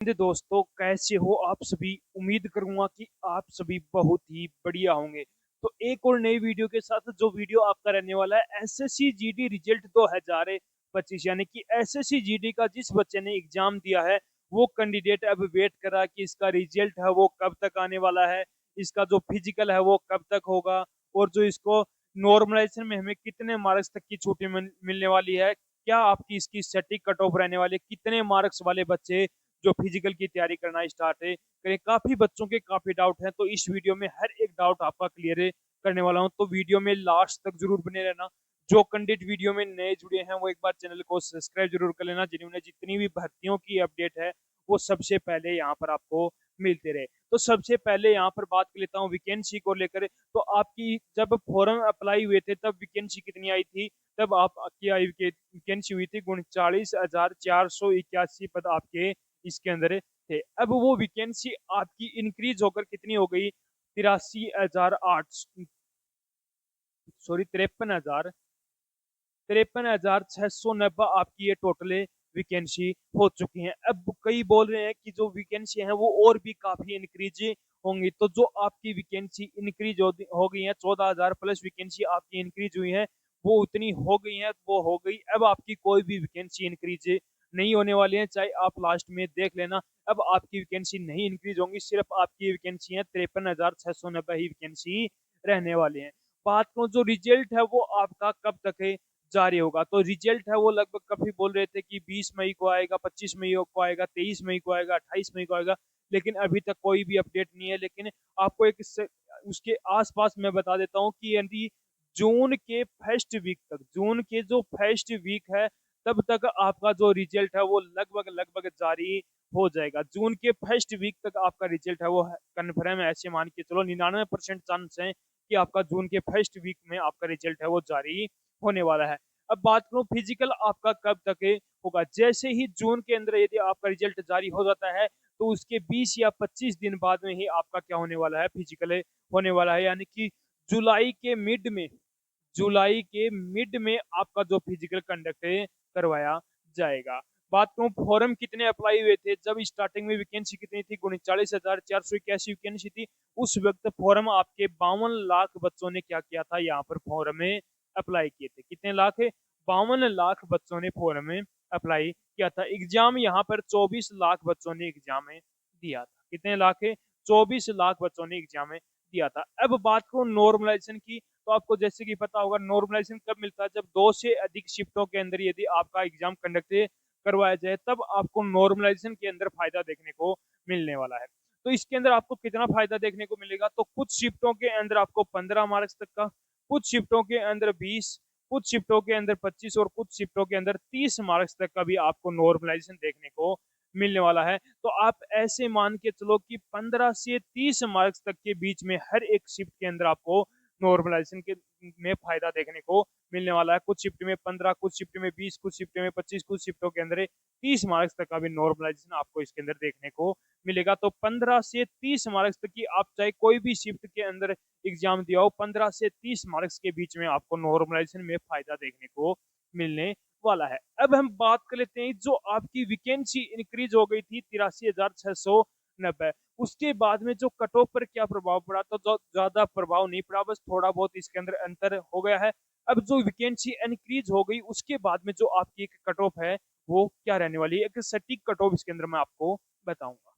दोस्तों, कैसे हो आप सभी। उम्मीद करूंगा कि आप सभी बहुत ही बढ़िया होंगे। तो एक और नई वीडियो के साथ जो वीडियो आपका रहने वाला है एसएससी जीडी रिजल्ट 2025, यानी कि एसएससी जीडी का जिस बच्चे ने एग्जाम दिया है वो कैंडिडेट अब वेट कर रहा है कि इसका रिजल्ट है वो कब तक आने वाला है, इसका जो फिजिकल है वो कब तक होगा, और जो इसको नॉर्मलाइजेशन में हमें कितने मार्क्स तक की छुट्टी मिलने वाली है, क्या आपकी इसकी सटीक कट ऑफ रहने वाली है, कितने मार्क्स वाले बच्चे जो फिजिकल की तैयारी करना स्टार्ट है करें। काफी बच्चों के काफी डाउट हैं, तो इस वीडियो में हर एक डाउट आपका क्लियर करने वाला हूं। तो वीडियो में लास्ट तक जरूर बने रहना। जो कैंडिडेट वीडियो में नए जुड़े हैं वो एक बार चैनल को सब्सक्राइब जरूर कर लेना, जिन्होंने जितनी भी भर्तियों की अपडेट है वो सबसे पहले यहाँ पर आपको मिलते रहे। तो सबसे पहले यहाँ पर बात कर लेता हूँ वैकेंसी को लेकर। तो आपकी जब फॉर्म अप्लाई हुए थे तब वैकेंसी कितनी आई थी? तब आपकी वैकेंसी हुई थी 39,481 पद आपके इसके अंदर थे। अब वो वैकेंसी आपकी इंक्रीज होकर कितनी हो गई? 53,690 आपकी ये टोटल वैकेंसी हो चुकी है। अब कई बोल रहे हैं कि जो वैकेंसी है वो और भी काफी इंक्रीज होंगी। तो जो आपकी वैकेंसी इंक्रीज हो गई है, 14,000 प्लस वैकेंसी आपकी इंक्रीज हुई है, वो उतनी हो गई है, वो हो गई। अब आपकी कोई भी वैकेंसी इंक्रीज नहीं होने वाली है, चाहे आप लास्ट में देख लेना। अब आपकी वैकेंसी नहीं इंक्रीज होंगी, सिर्फ आपकी वैकेंसी है 53,690 ही वैकेंसी रहने वाली है। बात करूं जो रिजल्ट है वो आपका कब तक है जारी होगा, तो रिजल्ट है वो लगभग काफी बोल रहे थे कि 20 मई को आएगा, 25 मई को आएगा, 23 मई को आएगा, 28 मई को आएगा, लेकिन अभी तक कोई भी अपडेट नहीं है। लेकिन आपको एक उसके आसपास मैं बता देता हूँ कि यदि जून के फर्स्ट वीक तक, जून के जो फर्स्ट वीक है तब तक आपका जो रिजल्ट है वो लगभग लगभग जारी हो जाएगा। जून के फर्स्ट वीक तक आपका रिजल्ट है वो कन्फर्म है। ऐसे मान के चलो 99% चांस है कि आपका जून के फर्स्ट वीक में आपका रिजल्ट है वो जारी होने वाला है। अब बात करूं फिजिकल आपका कब तक होगा। जैसे ही जून के अंदर यदि आपका रिजल्ट जारी हो जाता है तो उसके 20 या 25 दिन बाद में ही आपका क्या होने वाला है, फिजिकल होने वाला है। यानी कि जुलाई के मिड में, जुलाई के मिड में आपका जो फिजिकल कंडक्ट करवाया जाएगा। बात करूं फॉर्म कितने अप्लाई हुए थे, जब स्टार्टिंग में वैकेंसी कितनी थी? 39,481 वैकेंसी थी। उस वक्त फॉर्म आपके 52 लाख बच्चों ने क्या किया था, यहाँ पर फॉर्म में अप्लाई किए थे। कितने लाख? 52 लाख बच्चों ने फॉर्म में अप्लाई किया था। एग्जाम यहाँ पर 24 लाख बच्चों ने एग्जाम दिया था। कितने लाख है? 24 लाख बच्चों ने एग्जाम दिया था। अब बात करूं नॉर्मलाइजेशन की, तो आपको जैसे कि पता होगा नॉर्मलाइजेशन कब मिलता है? जब 2 से अधिक शिफ्टों के अंदर यदि आपका एग्जाम कंडक्ट करवाया जाए तब आपको नॉर्मलाइजेशन के अंदर फायदा देखने को मिलने वाला है। तो इसके अंदर आपको कितना फायदा देखने को मिलेगा? तो कुछ शिफ्टों के अंदर आपको 15 मार्क्स तक का, कुछ शिफ्टों के अंदर 20, कुछ शिफ्टों के अंदर 25 और कुछ शिफ्टों के अंदर 30 मार्क्स तक का भी आपको नॉर्मलाइजेशन देखने को मिलने वाला है। तो आप ऐसे मान के चलो कि 15 से 30 मार्क्स तक के बीच में हर एक शिफ्ट के अंदर आपको नॉर्मलाइजेशन के में फायदा देखने को मिलने वाला है। कुछ शिफ्ट में 15, कुछ शिफ्ट में 20, कुछ शिफ्ट में 25, कुछ शिफ्टों के अंदर 30 मार्क्स तक का भी नॉर्मलाइजेशन आपको इसके अंदर देखने को मिलेगा। तो 15 से 30 मार्क्स तक की आप चाहे कोई भी शिफ्ट के अंदर एग्जाम दिया हो, 15 से 30 मार्क्स के बीच में आपको नॉर्मलाइजेशन में फायदा देखने को मिलने वाला है। अब हम बात कर लेते हैं जो आपकी वैकेंसी इंक्रीज हो गई थी 83,690, उसके बाद में जो कट ऑफ पर क्या प्रभाव पड़ा? तो ज्यादा प्रभाव नहीं पड़ा, बस थोड़ा बहुत इसके अंदर अंतर हो गया है। अब जो वैकेंसी इंक्रीज हो गई उसके बाद में जो आपकी एक कट ऑफ है वो क्या रहने वाली है, एक सटीक कट ऑफ इसके अंदर मैं आपको बताऊंगा।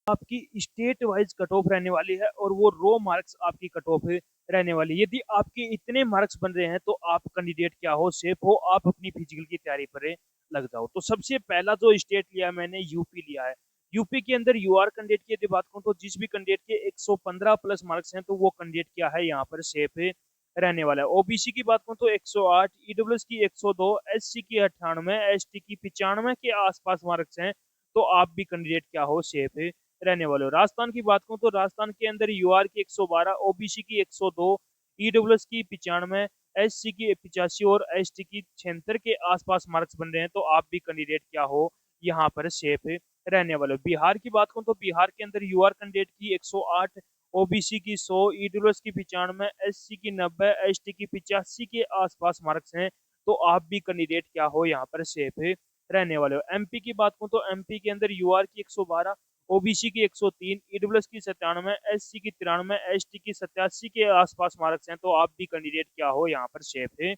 आपकी स्टेट वाइज कट ऑफ रहने वाली है और वो रो मार्क्स आपकी कट ऑफ रहने वाली है। यदि आपके इतने मार्क्स बन रहे हैं तो आप कैंडिडेट क्या हो, सेफ हो, आप अपनी फिजिकल की तैयारी पर लग जाओ। तो सबसे पहला जो स्टेट लिया मैंने, यूपी लिया है। यूपी के अंदर यूआर कैंडिडेट की यदि बात करूं तो जिस भी कैंडिडेट के 115 प्लस मार्क्स हैं तो वो कैंडिडेट क्या है यहाँ पर सेफ रहने वाला है। ओबीसी की बात करूं तो 108, ईडब्ल्यूएस की 102, एससी की 98, एसटी की 95 के आसपास मार्क्स हैं तो आप भी कैंडिडेट क्या हो, सेफ रहने वाले हो। राजस्थान की बात करूं तो राजस्थान के अंदर यूआर की 112, ओबीसी की 102, ईडब्ल्यूएस की 95, एससी की 85 और एसटी की 76 के आसपास मार्क्स बन रहे हैं तो आप भी कैंडिडेट क्या हो, यहाँ पर सेफ रहने वाले हो। बिहार की बात करूं तो बिहार के अंदर यूआर कैंडिडेट की 108, ओबीसी की 100, ईडब्ल्यूएस की 95, एससी की 90, एसटी की 85 के आसपास मार्क्स हैं तो आप भी कैंडिडेट क्या हो, यहाँ पर सेफ रहने वाले हो। एमपी की बात करूँ तो एमपी के अंदर यूआर की 112, ओबीसी की 103, ईडब्ल्यूएस की 97, एससी की 93, एसटी की 87 के आसपास मार्क्स हैं, तो आप भी कैंडिडेट क्या हो यहाँ पर सेफ है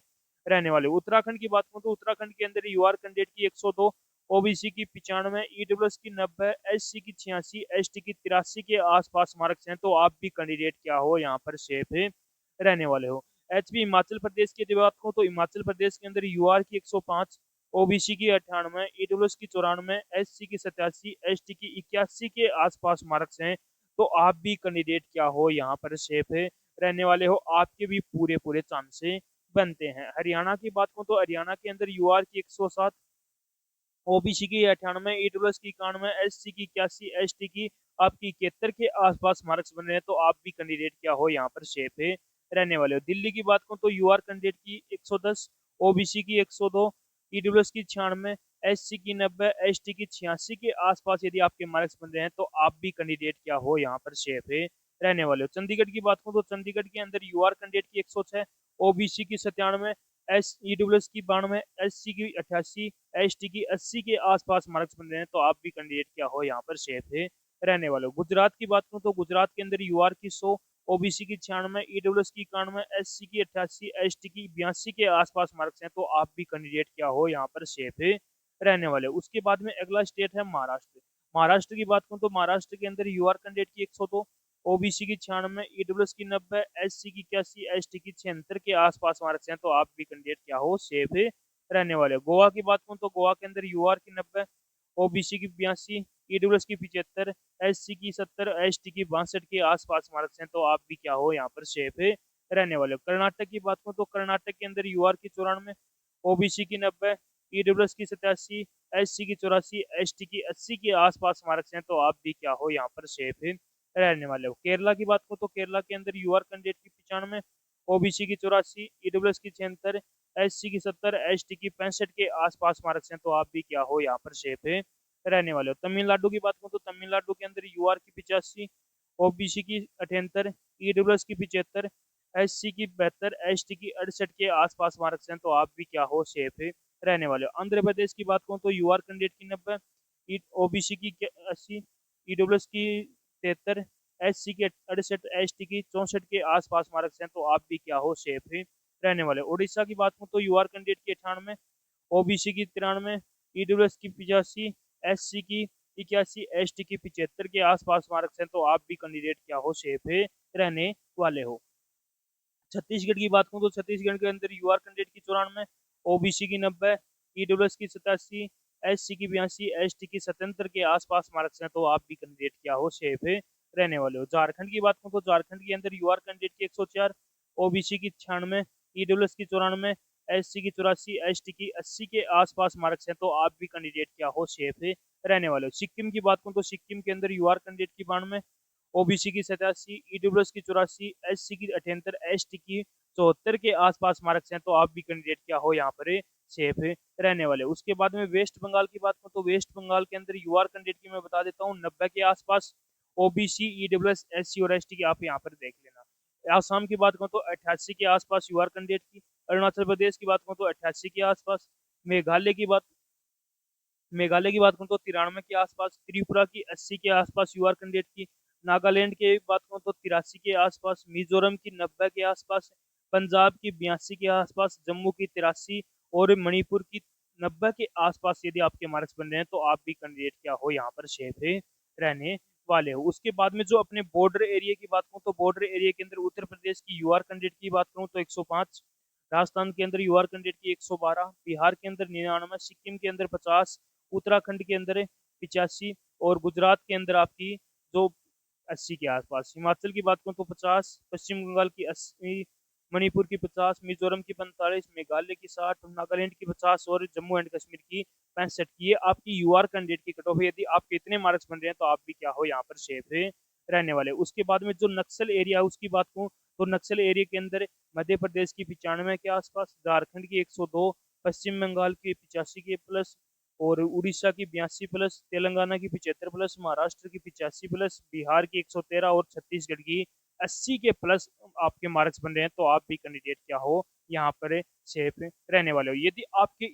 रहने वाले। उत्तराखंड की बात करूँ तो उत्तराखंड के अंदर यूआर कैंडिडेट की 102, ओबीसी की 95, ईडब्ल्यूएस की 90, एससी की 86, एसटी की 83 के आसपास मार्क्स हैं, तो आप भी कैंडिडेट क्या हो यहाँ पर सेफ है रहने वाले हो। एचपी हिमाचल प्रदेश की बात करूँ तो हिमाचल प्रदेश के अंदर यूआर की 105, ओबीसी की 98, ईडब्ल्यूएस की 94, एससी की 87, एसटी की 81 के आसपास मार्क्स हैं, तो आप भी कैंडिडेट क्या हो यहाँ पर सेफ है रहने वाले हो। आपके भी पूरे पूरे चांसेस बनते हैं। हरियाणा की बात करूँ तो हरियाणा के अंदर यूआर की 107, ओबीसी की 98, ईडब्ल्यूएस की 91, एससी की 81, एसटी की आपकी 71 के आसपास मार्क्स बन रहे हैं, तो आप भी कैंडिडेट क्या हो यहाँ पर सेफ है रहने वाले हो। दिल्ली की बात करूँ तो यूआर कैंडिडेट की 110, ओबीसी की 102, ईडब्ल्यूएस की 96, एससी की 90, एसटी की 86 के आसपास यदि आपके मार्क्स बन रहे हैं, तो आप भी कैंडिडेट क्या हो यहाँ पर सेफ है रहने वाले हो। चंडीगढ़ की बात करूँ तो चंडीगढ़ के अंदर यूआर कैंडिडेट की 106, ओबीसी की 97, एस ईडब्ल्यूएस की 92, एससी की 88, एसटी की 80 के आसपास मार्क्स बन रहे हैं, तो आप भी कैंडिडेट क्या हो यहाँ पर सेफ है रहने वाले हो। गुजरात की बात करूँ तो गुजरात के अंदर यूआर की 100, ओबीसी की 96, ईडब्ल्यूएस की 91, एससी की 88, एसटी की 82 के आसपास मार्क्स हैं, तो आप भी कैंडिडेट क्या हो यहाँ पर सेफ है रहने वाले हो। उसके बाद में अगला स्टेट है महाराष्ट्र। महाराष्ट्र की बात करूँ तो महाराष्ट्र के अंदर यूआर कैंडिडेट की 102, ओबीसी की 96, ईडब्ल्यूएस की 90, एससी की 81, एसटी की 76 के आसपास मार्क्स हैं, तो आप भी कैंडिडेट क्या हो सेफ है रहने वाले। गोवा की बात करूँ तो गोवा के अंदर यूआर की 90, ओबीसी की 82, ईडब्ल्यूएस की 75, एससी की 70, एसटी की 62 के आसपास मार्क्स हैं, तो आप भी क्या हो यहाँ पर सेफ है रहने वाले। कर्नाटक की बात करूँ तो कर्नाटक के अंदर यूआर की 94, ओबीसी की 90, ईडब्ल्यूएस की 87, एससी की 84, एसटी की 80 के आसपास मार्क्स हैं, तो आप भी क्या हो यहाँ पर सेफ है रहने वाले हो। केरला की बात करूँ तो केरला के अंदर यूआर कैंडिडेट की 95, ओबीसी की 84, ईडब्ल्यूएस की 76, एससी की 70, एसटी की 65 के आसपास मार्क्स हैं, तो आप भी क्या हो यहाँ पर सेफ है रहने वाले हो। तमिलनाडु की बात करूँ तो तमिलनाडु के अंदर यूआर की 85, ओबीसी की 78, ईडब्ल्यूएस की 75, एससी की 72, एसटी की 68 के आसपास मार्क्स हैं, तो आप भी क्या हो सेफ है रहने वाले हो। आंध्र प्रदेश की बात करूँ तो यूआर कैंडिडेट की 90, ओबीसी की 80, ईडब्ल्यूएस की 73, एससी के 68, एसटी की 64 के आसपास मार्क्स हैं, तो आप भी क्या हो सेफ है रहने वाले। उड़ीसा की बात करूँ तो यूआर कैंडिडेट की 98, ओबीसी की 93, ईडब्ल्यूएस की 85, एससी की 81, एसटी की 75 के आसपास मार्क्स हैं, तो आप भी कैंडिडेट क्या हो सेफ है रहने वाले हो। छत्तीसगढ़ की बात करूँ तो छत्तीसगढ़ के अंदर यूआर कैंडिडेट की 94, ओबीसी की 90, ईडब्ल्यूएस की 87, एससी की 82, एसटी की 77 के आसपास मार्क्स हैं, तो आप भी कैंडिडेट क्या हो सेफ है रहने वाले हो। झारखंड की बात करूँ तो झारखंड के अंदर यूआर कैंडिडेट की 104, ओबीसी की 96, ईडब्ल्यूएस की 94, एससी की 84, एसटी की 80 के आसपास मार्क्स हैं, तो आप भी कैंडिडेट क्या हो सेफ है रहने वाले हो। सिक्किम की बात करूँ तो सिक्किम के अंदर यूआर कैंडिडेट की 92, ओबीसी की 87, ईडब्ल्यूएस की 84, एससी की 78, एसटी की 74 के आसपास मार्क्स हैं, तो आप भी कैंडिडेट क्या हो यहाँ पर सेफ रहने वाले। उसके बाद में वेस्ट बंगाल की बात करूँ तो वेस्ट बंगाल के अंदर यूआर कैंडिडेट की मैं बता देता हूँ 90 के आसपास, ओबीसी, ईडब्ल्यूएस, एससी और एसटी की आप यहाँ पर देख लेना। आसाम की बात करूँ तो 88 के आसपास यूआर कैंडिडेट की, अरुणाचल प्रदेश की बात करूँ तो 88 के आसपास, मेघालय की बात मेघालय की बात करूँ तो 93 के आसपास, त्रिपुरा की 80 के आसपास यूआर कैंडिडेट की, नागालैंड की बात करूँ तो 83 के आसपास, मिजोरम की 90 के आसपास, पंजाब की 82 के आसपास, जम्मू की 83 और मणिपुर की 90 के आसपास यदि आपके मार्क्स बन रहे हैं, तो आप भी कैंडिडेट क्या हो यहाँ पर सेफ है रहने वाले हो। उसके बाद में जो अपने बॉर्डर एरिया की बात करूँ तो बॉर्डर एरिया के अंदर उत्तर प्रदेश की यूआर कैंडिडेट की बात करूँ तो 105, राजस्थान के अंदर यूआर कैंडिडेट की 112, बिहार के अंदर 99, सिक्किम के अंदर 50, उत्तराखंड के अंदर 85 और गुजरात के अंदर आपकी जो 80 के आसपास। हिमाचल की बात करूँ तो 50, पश्चिम बंगाल की 80, मणिपुर की 50, मिजोरम की 45, मेघालय की 60, नागालैंड की 50 और जम्मू एंड कश्मीर की 65। ये आपकी यूआर कैंडिडेट की कट ऑफ है। यदि आपके इतने मार्क्स बन रहे हैं, तो आप भी क्या हो यहाँ पर सेफ है रहने वाले। उसके बाद में जो नक्सल एरिया है उसकी बात करूँ तो नक्सल एरिया के अंदर मध्य प्रदेश की 95 के आसपास, झारखंड की 102, पश्चिम बंगाल की 85 के प्लस और उड़ीसा की 82 प्लस, तेलंगाना की 75 प्लस, महाराष्ट्र की 85 प्लस, बिहार की 113 और छत्तीसगढ़ की 80 के प्लस आपके मार्क्स बन रहे हैं, तो आप भी कैंडिडेट क्या हो यहाँ पर सेफ रहने वाले हो। यदि आपके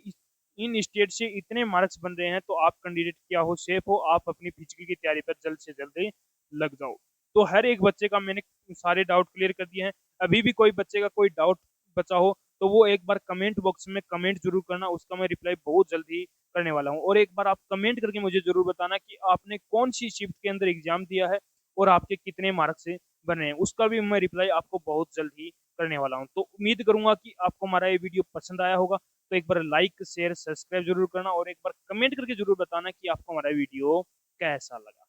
इन स्टेट से इतने मार्क्स बन रहे हैं, तो आप कैंडिडेट क्या हो, सेफ हो, आप अपनी फिजिकल की तैयारी पर जल्द से जल्द लग जाओ। तो हर एक बच्चे का मैंने सारे डाउट क्लियर कर दिए हैं। अभी भी कोई बच्चे का कोई डाउट बचा हो तो वो एक बार कमेंट बॉक्स में कमेंट जरूर करना, उसका मैं रिप्लाई बहुत जल्दी करने वाला हूँ। और एक बार आप कमेंट करके मुझे जरूर बताना कि आपने कौन सी शिफ्ट के अंदर एग्जाम दिया है और आपके कितने मार्क्स से बने हैं, उसका भी मैं रिप्लाई आपको बहुत जल्द ही करने वाला हूँ। तो उम्मीद करूंगा कि आपको हमारा ये वीडियो पसंद आया होगा। तो एक बार लाइक शेयर सब्सक्राइब जरूर करना और एक बार कमेंट करके जरूर बताना कि आपको हमारा वीडियो कैसा लगा।